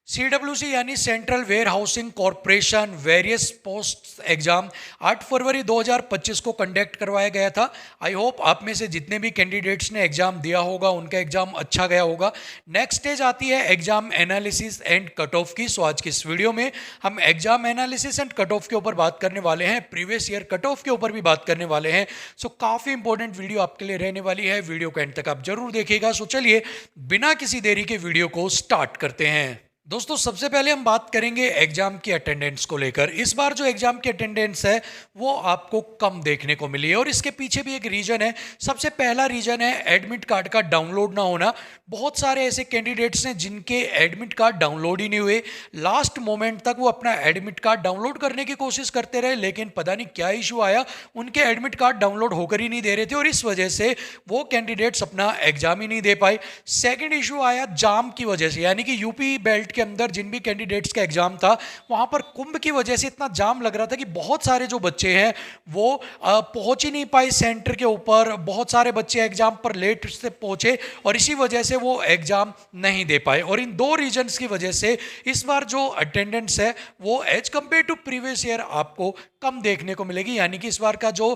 CWC यानी central warehousing corporation various post exam 8 फरवरी 2025 को कंडक्ट करवाया गया था। आई होप आप में से जितने भी कैंडिडेट्स ने एग्जाम दिया होगा उनका एग्जाम अच्छा गया होगा। नेक्स्ट स्टेज आती है exam analysis and cut off की। सो आज की इस वीडियो में हम exam analysis and cut off के ऊपर बात करने वाले हैं, प्रीवियस ईयर कट ऑफ के ऊपर भी बात करने वाले हैं। सो काफ़ी इंपॉर्टेंट वीडियो आपके लिए रहने वाली है, वीडियो को एंड तक आप जरूर देखिएगा। सो चलिए बिना किसी देरी के वीडियो को स्टार्ट करते हैं। दोस्तों सबसे पहले हम बात करेंगे एग्जाम की अटेंडेंस को लेकर। इस बार जो एग्जाम की अटेंडेंस है वो आपको कम देखने को मिली है और इसके पीछे भी एक रीजन है। सबसे पहला रीजन है एडमिट कार्ड का डाउनलोड ना होना। बहुत सारे ऐसे कैंडिडेट्स हैं जिनके एडमिट कार्ड डाउनलोड ही नहीं हुए। लास्ट मोमेंट तक वो अपना एडमिट कार्ड डाउनलोड करने की कोशिश करते रहे, लेकिन पता नहीं क्या इशू आया, उनके एडमिट कार्ड डाउनलोड होकर ही नहीं दे रहे थे और इस वजह से वो कैंडिडेट्स अपना एग्जाम ही नहीं दे पाए। सेकेंड इशू आया जाम की वजह से, यानी कि यूपी बेल्ट के अंदर जिन भी कैंडिडेट्स का एग्जाम था वहां पर कुंभ की वजह से इतना जाम लग रहा था कि बहुत सारे जो बच्चे हैं वो पहुंच ही नहीं पाए सेंटर के ऊपर। बहुत सारे बच्चे एग्जाम पर लेट से पहुंचे और इसी वजह से वो एग्जाम नहीं दे पाए। और इन दो रीजंस की वजह से इस बार जो अटेंडेंस है वो as compare to previous year आपको कम देखने को मिलेगी। यानी कि इस बार का जो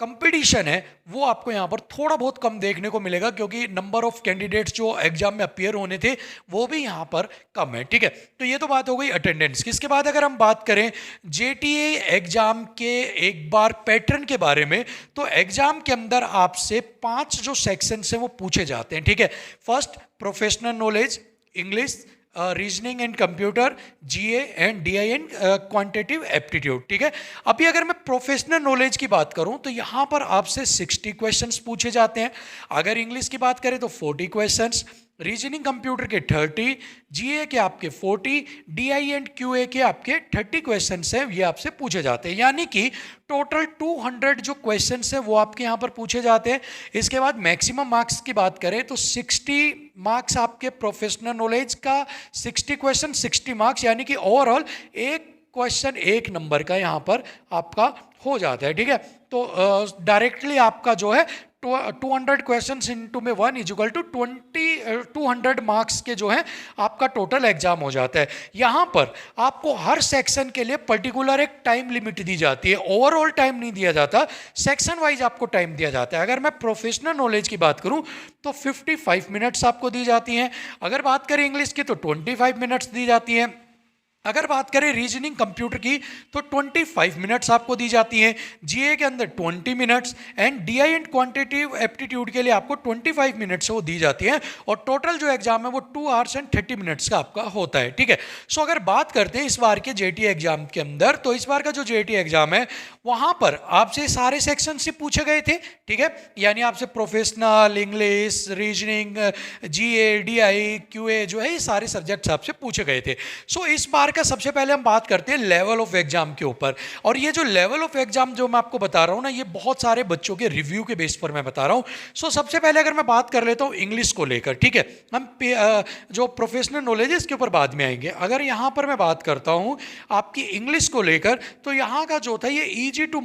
कंपटीशन है वो आपको यहाँ पर थोड़ा बहुत कम देखने को मिलेगा, क्योंकि नंबर ऑफ कैंडिडेट्स जो एग्जाम में अपीयर होने थे वो भी यहाँ पर कम है। ठीक है, तो ये तो बात हो गई अटेंडेंस की। इसके बाद अगर हम बात करें जेटीए एग्जाम के एक बार पैटर्न के बारे में, तो एग्जाम के अंदर आपसे 5 जो सेक्शंस हैं वो पूछे जाते हैं। ठीक है, first professional knowledge, English, reasoning and computer, GA and DI and quantitative aptitude. ठीक है, अभी अगर मैं प्रोफेशनल नॉलेज की बात करूं तो यहां पर आपसे 60 क्वेश्चंस पूछे जाते हैं। अगर इंग्लिश की बात करें तो 40 क्वेश्चंस, रीजनिंग कंप्यूटर के 30, जीए के आपके 40, डीआई एंड क्यूए के आपके 30 क्वेश्चंस हैं, ये आपसे पूछे जाते हैं। यानी कि टोटल 200 जो क्वेश्चंस हैं वो आपके यहाँ पर पूछे जाते हैं। इसके बाद मैक्सिमम मार्क्स की बात करें तो 60 मार्क्स आपके प्रोफेशनल नॉलेज का, 60 क्वेश्चन 60 मार्क्स, यानी कि ओवरऑल एक क्वेश्चन 1 नंबर का यहाँ पर आपका हो जाता है। ठीक है, तो डायरेक्टली आपका जो है 200 क्वेश्चन इंटू में 1 इज इक्वल टू 200 मार्क्स के जो है आपका टोटल एग्जाम हो जाता है। यहाँ पर आपको हर सेक्शन के लिए पर्टिकुलर एक टाइम लिमिट दी जाती है, ओवरऑल टाइम नहीं दिया जाता, सेक्शन वाइज आपको टाइम दिया जाता है। अगर मैं प्रोफेशनल नॉलेज की बात करूँ तो 55 मिनट्स आपको दी जाती हैं। अगर बात करें इंग्लिश की तो 25 मिनट्स दी जाती हैं। अगर बात करें रीजनिंग कंप्यूटर की तो 25 मिनट्स आपको दी जाती हैं। जीए के अंदर 20 minutes and DI and quantitative aptitude के लिए आपको 25 मिनट्स वो दी जाती हैं और टोटल जो एग्जाम है वो 2 आवर्स एंड 30 मिनट्स का आपका होता है। ठीक है, सो अगर बात करते हैं इस बार के जेटी एग्जाम के अंदर, तो इस बार का जो जेटी एग्जाम है वहां पर आपसे सारे सेक्शन से पूछे गए थे। ठीक है, यानी आपसे प्रोफेशनल, इंग्लिश, रीजनिंग, जीए, डीआई, क्यूए जो है ये सारे सब्जेक्ट्स आपसे पूछे गए थे। सो इस बार का सबसे पहले हम बात करते हैं लेवल ऑफ एग्जाम के ऊपर। और ये जो लेवल ऑफ एग्जाम जो मैं आपको बता रहा हूं ना, ये बहुत सारे बच्चों के रिव्यू के बेस पर मैं बता रहा हूं। सो सबसे पहले अगर मैं बात कर लेता हूं इंग्लिश को लेकर, ठीक है, हम जो प्रोफेशनल नॉलेज है इसके ऊपर बाद में आएंगे। अगर यहां पर मैं बात करता हूं आपकी इंग्लिश को लेकर, तो यहां का जो था ये इजी टू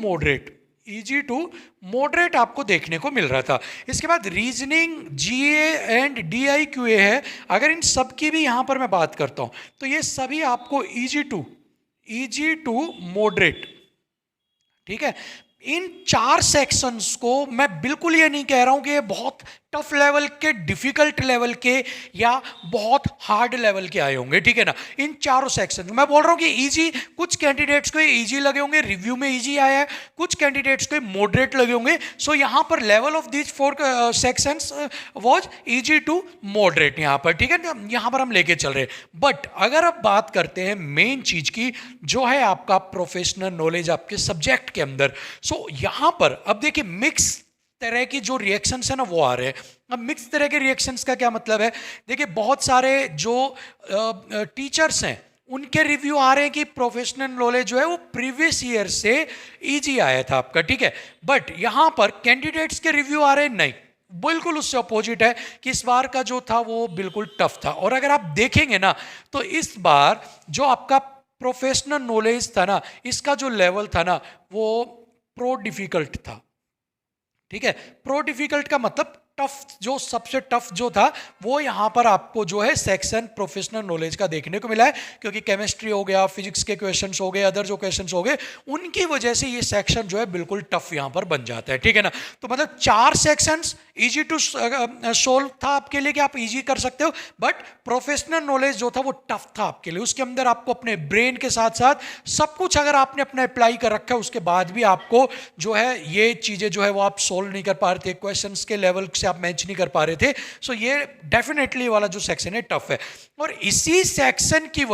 मॉडरेट आपको देखने को मिल रहा था। इसके बाद reasoning, GA and DI QA है। अगर इन सब की भी यहां पर मैं बात करता हूं तो ये सभी आपको इजी टू मॉडरेट। ठीक है, इन 4 सेक्शंस को मैं बिल्कुल ये नहीं कह रहा हूं कि ये बहुत टफ लेवल के, डिफिकल्ट लेवल के या बहुत हार्ड लेवल के आए होंगे। ठीक है ना, इन चारों सेक्शन मैं बोल रहा हूं कि इजी, कुछ कैंडिडेट्स को इजी लगे होंगे, रिव्यू में इजी आया है, कुछ कैंडिडेट्स को मॉडरेट लगे होंगे। सो यहां पर level of these 4 sections was easy to moderate यहां पर। ठीक है ना, यहां पर हम लेके चल रहे हैं। बट अगर आप बात करते हैं मेन चीज की, जो है आपका प्रोफेशनल नॉलेज आपके सब्जेक्ट के अंदर, सो यहां पर अब देखिए मिक्स तरह की जो रिएक्शंस है ना वो आ रहे हैं। अब मिक्स तरह के रिएक्शंस का क्या मतलब है, देखिए बहुत सारे जो टीचर्स हैं उनके रिव्यू आ रहे हैं कि प्रोफेशनल नॉलेज जो है वो प्रीवियस ईयर से इजी आया था आपका। ठीक है, बट यहां पर कैंडिडेट्स के रिव्यू आ रहे हैं नहीं, बिल्कुल उससे अपोजिट है कि इस बार का जो था वो बिल्कुल टफ था। और अगर आप देखेंगे ना तो इस बार जो आपका प्रोफेशनल नॉलेज था ना, इसका जो लेवल था ना वो प्रो डिफिकल्ट था। ठीक है, प्रो डिफिकल्ट का मतलब टफ, जो सबसे टफ जो था वो यहाँ पर आपको जो है सेक्शन प्रोफेशनल नॉलेज का देखने को मिला है, क्योंकि केमिस्ट्री हो गया, फिजिक्स के क्वेश्चंस हो गए, अदर जो क्वेश्चंस हो गए, उनकी वजह से ये सेक्शन जो है बिल्कुल टफ यहाँ पर बन जाता है, ठीक है ना। तो मतलब 4 सेक्शंस इजी टू सोल्व था आपके लिए कि आप इजी कर सकते हो, बट प्रोफेशनल नॉलेज जो था वो टफ था आपके लिए। उसके अंदर आपको अपने ब्रेन के साथ साथ सब कुछ अगर आपने अपना अप्लाई कर रखा है उसके बाद भी आपको जो है ये चीजें जो है वो आप सोल्व नहीं कर पा रहे थे, क्वेश्चंस के लेवल से आप मैच नहीं कर पा रहे थे। सो ये डेफिनेटली वाला जो सेक्शन है टफ है, और इसी सेक्शन की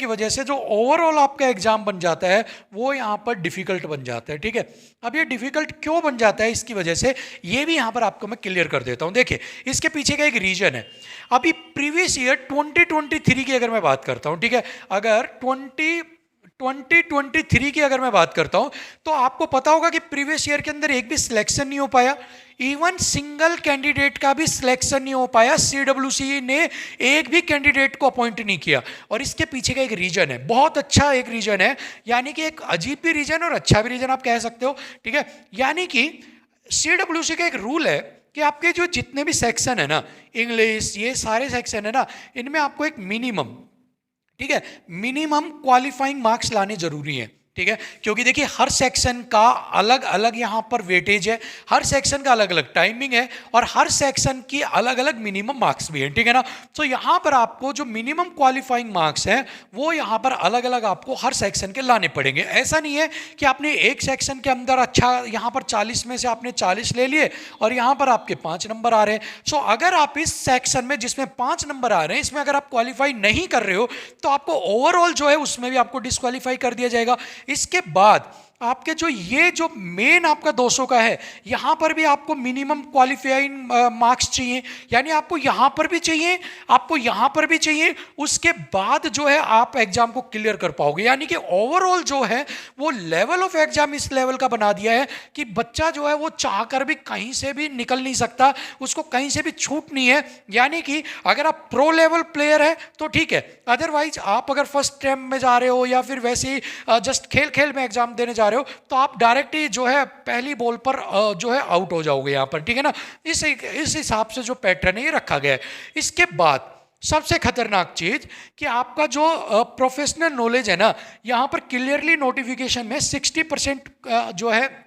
वजह से जो ओवरऑल आपका एग्जाम बन जाता है वो यहाँ पर डिफिकल्ट बन जाता है, ठीक है। अब ये डिफिकल्ट क्यों बन जाता है इसकी वजह से ये भी यहाँ पर आपको मैं क्लियर कर देता हूँ। देखिए इसके पीछे का एक रीजन है। अभी प्रीवियस ईयर 2023 की अगर मैं बात करता हूँ, ठीक है, अगर 2023 की अगर मैं बात करता हूं तो आपको पता होगा कि प्रीवियस ईयर के अंदर एक भी सिलेक्शन नहीं हो पाया, इवन सिंगल कैंडिडेट का भी सिलेक्शन नहीं हो पाया, सीडब्ल्यूसी ने एक भी कैंडिडेट को अपॉइंट नहीं किया। और इसके पीछे का एक रीजन है, बहुत अच्छा एक रीजन है, यानी कि एक अजीब भी रीजन और अच्छा भी रीजन आप कह सकते हो, ठीक है। यानी कि सीडब्ल्यूसी का एक रूल है कि आपके जो जितने भी सेक्शन है ना, इंग्लिश, ये सारे सेक्शन है ना, इनमें आपको एक मिनिमम, ठीक है, मिनिमम क्वालिफाइंग मार्क्स लाने जरूरी हैं, ठीक है। क्योंकि देखिए हर सेक्शन का अलग अलग यहाँ पर वेटेज है, हर सेक्शन का अलग अलग टाइमिंग है, और हर सेक्शन की अलग अलग मिनिमम मार्क्स भी हैं, ठीक है ना। तो यहाँ पर आपको जो मिनिमम क्वालिफाइंग मार्क्स हैं वो यहाँ पर अलग अलग आपको हर सेक्शन के लाने पड़ेंगे। ऐसा नहीं है कि आपने एक सेक्शन के अंदर अच्छा यहाँ पर 40 में से आपने 40 ले लिए और यहाँ पर आपके 5 नंबर आ रहे हैं। सो अगर आप इस सेक्शन में जिसमें 5 नंबर आ रहे हैं इसमें अगर आप क्वालिफाई नहीं कर रहे हो तो आपको ओवरऑल जो है उसमें भी आपको डिस्क्वालीफाई कर दिया जाएगा। इसके बाद आपके जो ये जो मेन आपका 200 का है, यहां पर भी आपको मिनिमम क्वालिफाइंग मार्क्स चाहिए, यानी आपको यहां पर भी चाहिए, आपको यहां पर भी चाहिए, उसके बाद जो है आप एग्जाम को क्लियर कर पाओगे। यानी कि ओवरऑल जो है वो लेवल ऑफ एग्जाम इस लेवल का बना दिया है कि बच्चा जो है वो चाहकर भी कहीं से भी निकल नहीं सकता, उसको कहीं से भी छूट नहीं है। यानी कि अगर आप प्रो लेवल प्लेयर है तो ठीक है, अदरवाइज आप अगर फर्स्ट टाइम में जा रहे हो या फिर वैसे ही जस्ट खेल खेल में एग्जाम देने जा रहे हो तो आप डायरेक्ट ही जो है पहली बॉल पर जो है आउट हो जाओगे यहाँ पर, ठीक है ना। इस हिसाब से जो पैटर्न है ये रखा गया है। इसके बाद सबसे खतरनाक चीज कि आपका जो प्रोफेशनल नॉलेज है ना, यहाँ पर क्लियरली नोटिफिकेशन में 60% जो है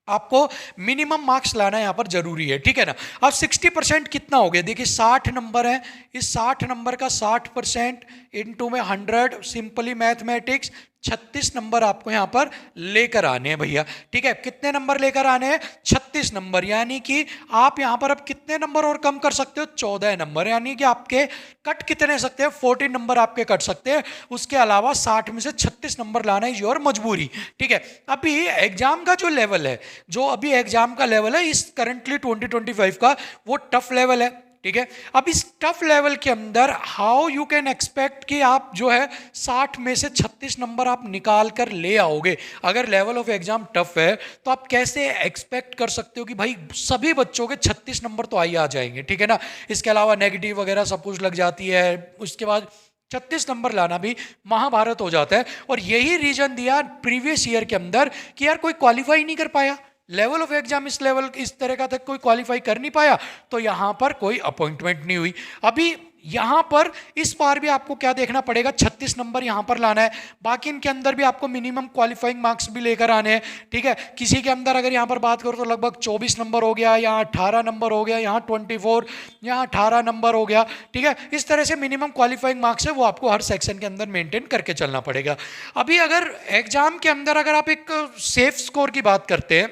आपको मिनिमम मार्क्स लाना यहाँ पर जरूरी है, ठीक है ना। अब 60% कितना हो गया, देखिए 60 नंबर है, इस 60 नंबर का 60% इनटू में 100, सिंपली मैथमेटिक्स 36 नंबर आपको यहाँ पर लेकर आने हैं भैया, ठीक है। कितने नंबर लेकर आने हैं, 36 नंबर। यानी कि आप यहाँ पर अब कितने नंबर और कम कर सकते हो, 14 नंबर। यानी कि आपके कट कितने सकते हैं, 14 नंबर आपके कट सकते हैं। उसके अलावा 60 में से 36 नंबर लाना इज योर मजबूरी, ठीक है। अभी एग्जाम का जो लेवल है, जो अभी एग्जाम का लेवल है इस करंटली 2025 का, वो टफ लेवल है, ठीक है। अब इस टफ लेवल के अंदर हाउ यू कैन एक्सपेक्ट कि आप जो है 60 में से 36 नंबर आप निकाल कर ले आओगे। अगर लेवल ऑफ एग्जाम टफ है तो आप कैसे एक्सपेक्ट कर सकते हो कि भाई सभी बच्चों के 36 नंबर तो आ जाएंगे, ठीक है ना। इसके अलावा नेगेटिव वगैरह सब कुछ लग जाती है, उसके बाद 36 नंबर लाना भी महाभारत हो जाता है। और यही रीजन दिया प्रीवियस ईयर के अंदर कि यार कोई क्वालिफाई नहीं कर पाया, लेवल ऑफ एग्जाम इस लेवल इस तरह का तक कोई क्वालिफाई कर नहीं पाया, तो यहां पर कोई अपॉइंटमेंट नहीं हुई। अभी यहां पर इस बार भी आपको क्या देखना पड़ेगा, 36 नंबर यहां पर लाना है, बाकी इनके अंदर भी आपको मिनिमम क्वालिफाइंग मार्क्स भी लेकर आने हैं, ठीक है। किसी के अंदर अगर यहां पर बात करो तो लगभग 24 नंबर हो गया, यहाँ 18 नंबर हो गया, यहाँ 24, यहाँ 18 नंबर हो गया, ठीक है। इस तरह से मिनिमम क्वालिफाइंग मार्क्स है वो आपको हर सेक्शन के अंदर मेंटेन करके चलना पड़ेगा। अभी अगर एग्जाम के अंदर अगर आप एक सेफ स्कोर की बात करते हैं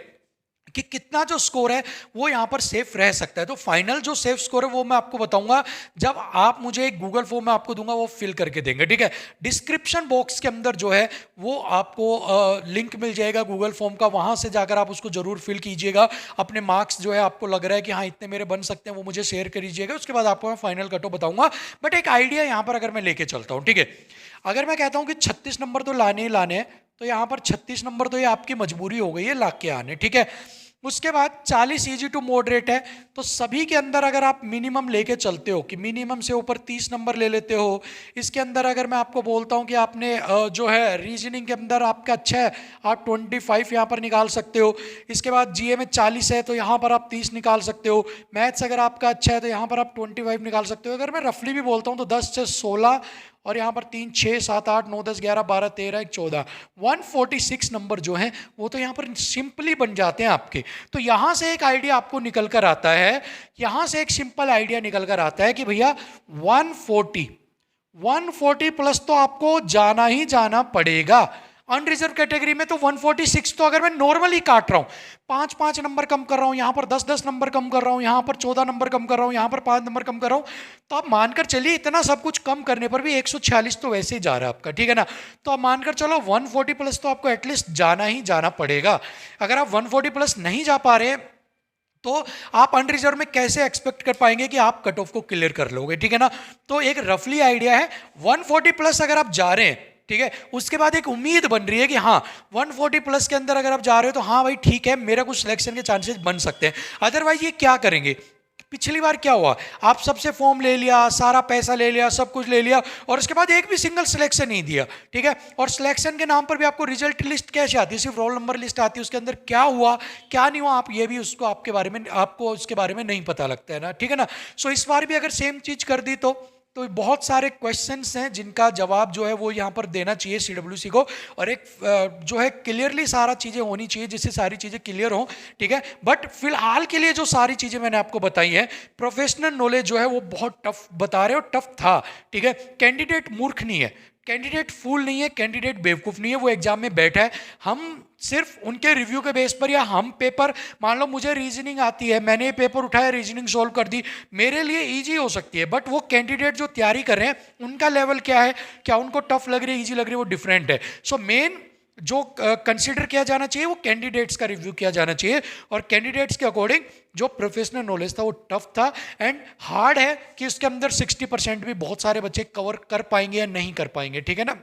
कि कितना जो स्कोर है वो यहाँ पर सेफ रह सकता है, तो फाइनल जो सेफ स्कोर है वो मैं आपको बताऊंगा जब आप मुझे एक गूगल फॉर्म में आपको दूंगा, वो फिल करके देंगे, ठीक है। डिस्क्रिप्शन बॉक्स के अंदर जो है वो आपको लिंक मिल जाएगा गूगल फॉर्म का, वहां से जाकर आप उसको जरूर फिल कीजिएगा। अपने मार्क्स जो है आपको लग रहा है कि हाँ इतने मेरे बन सकते हैं वो मुझे शेयर करिएगा, उसके बाद आपको मैं फाइनल कट ऑफ बताऊंगा। बट एक आइडिया यहाँ पर अगर मैं लेके चलता हूँ, ठीक है, अगर मैं कहता हूँ कि 36 नंबर तो लाने ही लाने हैं, तो यहाँ पर 36 नंबर तो ये आपकी मजबूरी हो गई है ला के आने, ठीक है। उसके बाद 40 इजी टू मॉडरेट है, तो सभी के अंदर अगर आप मिनिमम लेके चलते हो कि मिनिमम से ऊपर 30 नंबर ले लेते हो, इसके अंदर अगर मैं आपको बोलता हूँ कि आपने जो है रीजनिंग के अंदर आपका अच्छा है, आप 25 यहाँ पर निकाल सकते हो। इसके बाद जीए में 40 है तो यहाँ पर आप 30 निकाल सकते हो। मैथ्स अगर आपका अच्छा है तो यहाँ पर आप 25 निकाल सकते हो। अगर मैं रफली भी बोलता हूँ तो 10 से 16 और यहाँ पर 3 6 7 8 9 10 11 12 13 14 146 नंबर जो हैं वो तो यहाँ पर सिंपली बन जाते हैं आपके। तो यहाँ से एक आइडिया आपको निकल कर आता है, यहाँ से एक सिंपल आइडिया निकल कर आता है कि भैया 140 प्लस तो आपको जाना ही जाना पड़ेगा। अनरिजर्व कैटेगरी में तो 146 तो अगर मैं नॉर्मली काट रहा हूं, 5 नंबर कम कर रहा हूं, यहां पर 10 नंबर कम कर रहा हूं, यहां पर 14 नंबर कम कर रहा हूं, यहां पर 5 नंबर कम कर रहा हूं, तो आप मानकर चलिए इतना सब कुछ कम करने पर भी 146 तो वैसे ही जा रहा है आपका, ठीक है ना। तो आप मानकर चलो 140 प्लस तो आपको एटलीस्ट जाना ही जाना पड़ेगा। अगर आप 140 प्लस नहीं जा पा रहे तो आप अनरिजर्व में कैसे एक्सपेक्ट कर पाएंगे कि आप कट ऑफ को क्लियर कर लोगे, ठीक है ना। तो एक रफली आइडिया है 140 प्लस अगर आप जा रहे हैं, ठीक है, उसके बाद एक उम्मीद बन रही है कि हाँ 140 प्लस के अंदर अगर आप जा रहे हो तो हाँ भाई ठीक है, मेरा कुछ सिलेक्शन के चांसेस बन सकते हैं। अदरवाइज ये क्या करेंगे, पिछली बार क्या हुआ, आप सबसे फॉर्म ले लिया, सारा पैसा ले लिया, सब कुछ ले लिया और उसके बाद एक भी सिंगल सिलेक्शन नहीं दिया, ठीक है। और सिलेक्शन के नाम पर भी आपको रिजल्ट लिस्ट कैसे आती है, सिर्फ रोल नंबर लिस्ट आती है, उसके अंदर क्या हुआ क्या नहीं हुआ आप ये भी उसको आपके बारे में आपको उसके बारे में नहीं पता लगता है ना, ठीक है ना। सो इस बार भी अगर सेम चीज कर दी तो बहुत सारे क्वेश्चंस हैं जिनका जवाब जो है वो यहाँ पर देना चाहिए सीडब्ल्यूसी को, और एक जो है क्लियरली सारा चीज़ें होनी चाहिए जिससे सारी चीज़ें क्लियर हो, ठीक है। बट फिलहाल के लिए जो सारी चीज़ें मैंने आपको बताई हैं, प्रोफेशनल नॉलेज जो है वो बहुत टफ बता रहे हो, टफ था, ठीक है। कैंडिडेट मूर्ख नहीं है, कैंडिडेट फूल नहीं है, कैंडिडेट बेवकूफ़ नहीं है, वो एग्जाम में बैठा है। हम सिर्फ उनके रिव्यू के बेस पर या हम पेपर, मान लो मुझे रीजनिंग आती है, मैंने ये पेपर उठाया, रीजनिंग सोल्व कर दी, मेरे लिए इजी हो सकती है, बट वो कैंडिडेट जो तैयारी कर रहे हैं उनका लेवल क्या है, क्या उनको टफ लग रही है, इजी लग रही है, वो डिफरेंट है। सो मेन जो कंसिडर किया जाना चाहिए वो कैंडिडेट्स का रिव्यू किया जाना चाहिए, और कैंडिडेट्स के अकॉर्डिंग जो प्रोफेशनल नॉलेज था वो टफ था एंड हार्ड है कि उसके अंदर 60% भी बहुत सारे बच्चे कवर कर पाएंगे या नहीं कर पाएंगे, ठीक है ना।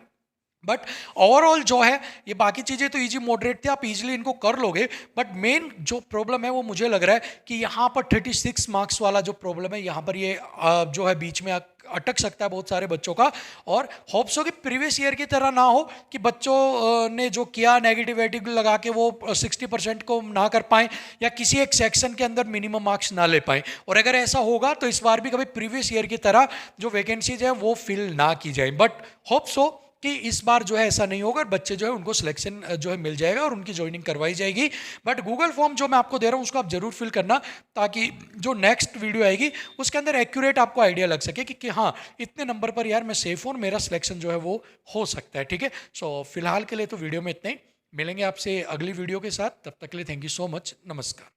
बट ओवरऑल जो है ये बाकी चीज़ें तो इजी मॉडरेट थे, आप इजीली इनको कर लोगे। बट मेन जो प्रॉब्लम है वो मुझे लग रहा है कि यहाँ पर 36 मार्क्स वाला जो प्रॉब्लम है यहाँ पर ये जो है बीच में अटक सकता है बहुत सारे बच्चों का। और होप्स हो कि प्रीवियस ईयर की तरह ना हो कि बच्चों ने जो किया नेगेटिव वेटिव लगा के वो 60% को ना कर पाएँ या किसी एक सेक्शन के अंदर मिनिमम मार्क्स ना ले पाएँ। और अगर ऐसा होगा तो इस बार भी कभी प्रीवियस ईयर की तरह जो वैकेंसीज है वो फिल ना की जाए। बट होप्स हो कि इस बार जो है ऐसा नहीं होगा, बच्चे जो है उनको सिलेक्शन जो है मिल जाएगा और उनकी ज्वाइनिंग करवाई जाएगी। बट गूगल फॉर्म जो मैं आपको दे रहा हूँ उसको आप जरूर फिल करना, ताकि जो नेक्स्ट वीडियो आएगी उसके अंदर एक्यूरेट आपको आइडिया लग सके कि हाँ इतने नंबर पर यार मैं सेफ हूँ, मेरा सिलेक्शन जो है वो हो सकता है, ठीक है। सो फिलहाल के लिए तो वीडियो में इतना ही, मिलेंगे आपसे अगली वीडियो के साथ, तब तक के लिए थैंक यू सो मच, नमस्कार।